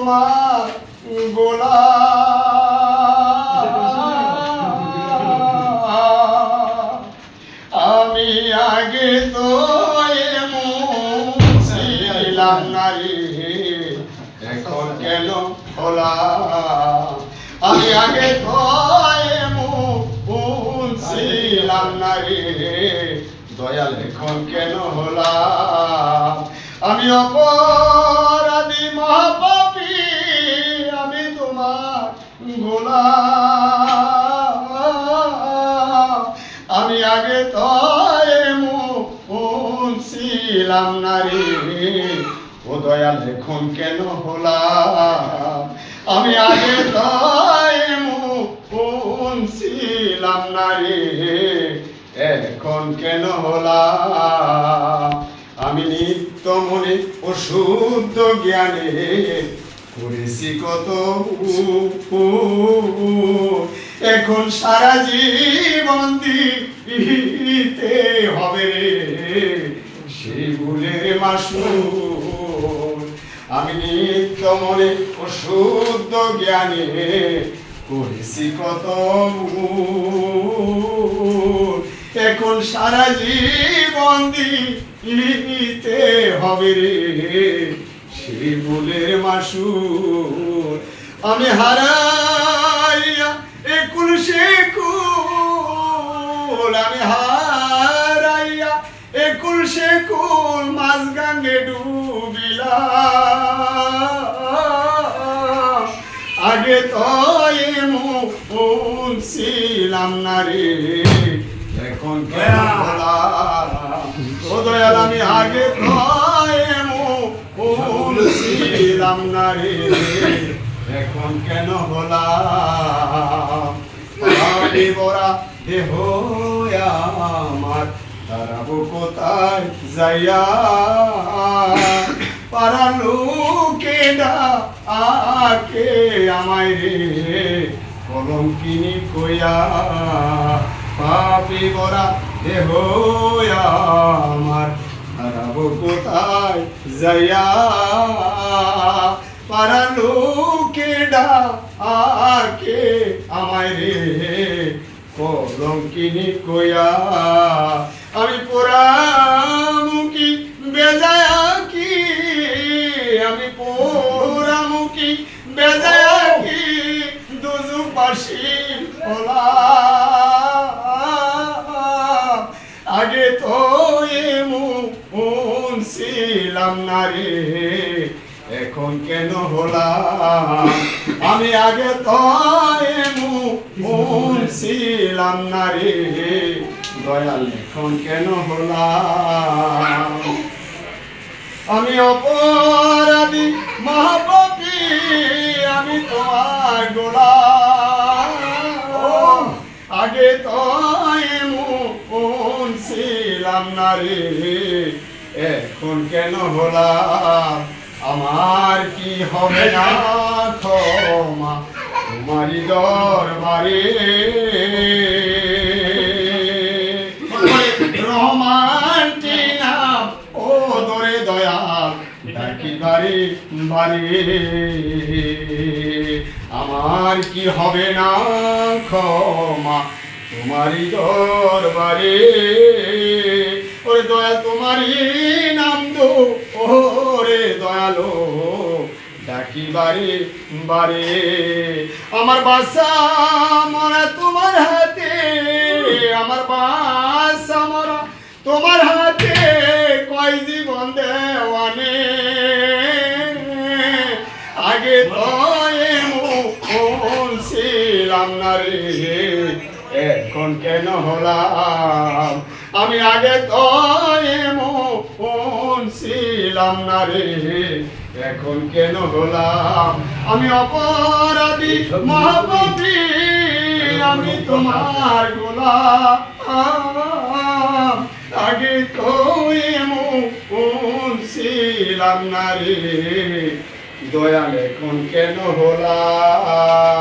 তোমার গোলাম। আমি আগে তো এমন ছিলাম না রে, এখন কেন হলাম? আমি আগে তো এমন ছিলাম না রে, দয়াল এখন কেন হলাম? আমি অপরাধী মহাপাপী, আমি তোমার গোলাম। আমি আগে তো এমন ছিলাম না রে, ও দয়াল এখন কেন হলাম? আমি আগে তো এমন ছিলাম না রে, এখন কেন হলাম? আমি নিত্য মনে ও শুদ্ধ জ্ঞানে করেছি কত ভুল, এখন সারা জীবন দিতে হবে রে সেই ভুলের মাসুল। আমি নিত্য মনে ও শুদ্ধ জ্ঞানে করেছি কত ভুল, এখন সারা জীবন দিতে হবে রে সেই ভুলের মাসুল। আমি হারাইয়া একুল সেকুল, আমি হারাইয়া একুল সেকুল মাঝ গাঙ্গে ডুবিলাম। আগে তো এমন ছিলাম না রে, এখন কেন হলাম? ও দয়াল আমি আগে তো এমন ছিলাম না রে, এখন কেন হলাম? পাপি ভরা দেহ আমার, তারাবো কোথায় যাইয়া? পাড়ার লোকে ডাকে আমায় রে কলঙ্কিনী কইয়া। পাপি ভরা দেহ আমার, তারাবো কোথায় যাইয়া? পাড়ার লোকে ডাকে আমায় রে কলঙ্কিনী কইয়া। আমি পোড়ামুখী বেজায়া কি, আমি পোড়ামুখী বেজায়া কি দুজুপাশি হলাম। আগে তো এমন ছিলাম না রে, এখন কেন হলাম? আমি আগে তো এমন ছিলাম না রে, দয়াল এখন কেন হলাম? আমি অপরাধী মহাপাপী, আমি তোমার গোলাম। আগে তো এমন ছিলাম না রে, এখন কেন হলাম? আমার কি হবে না ক্ষমা তোমারই দরবারে? রহমানটি নাম ও দরে দয়াল ডাকি বারে বারে। আমার কি হবে না ক্ষমা তোমারই দরবারে? ওরে দয়াল তোমারই নাম দো ওরে দয়ালো ডাকি বারে বারে। আমার বাসা মরা তোমার হাতে, আমার বাসা মরা তোমার হাতে, কয় জীবন দেওয়ানে। আগে তো এমন ছিলাম না রে, এখন কেন হলাম? আমি আগে তো এমন ছিলাম না রে, এখন কেন হলাম? আমি অপরাধী মহাপাপী, আমি তোমার গোলাম। আগে তো এমন ছিলাম না রে, দয়াল এখন কেন হলাম?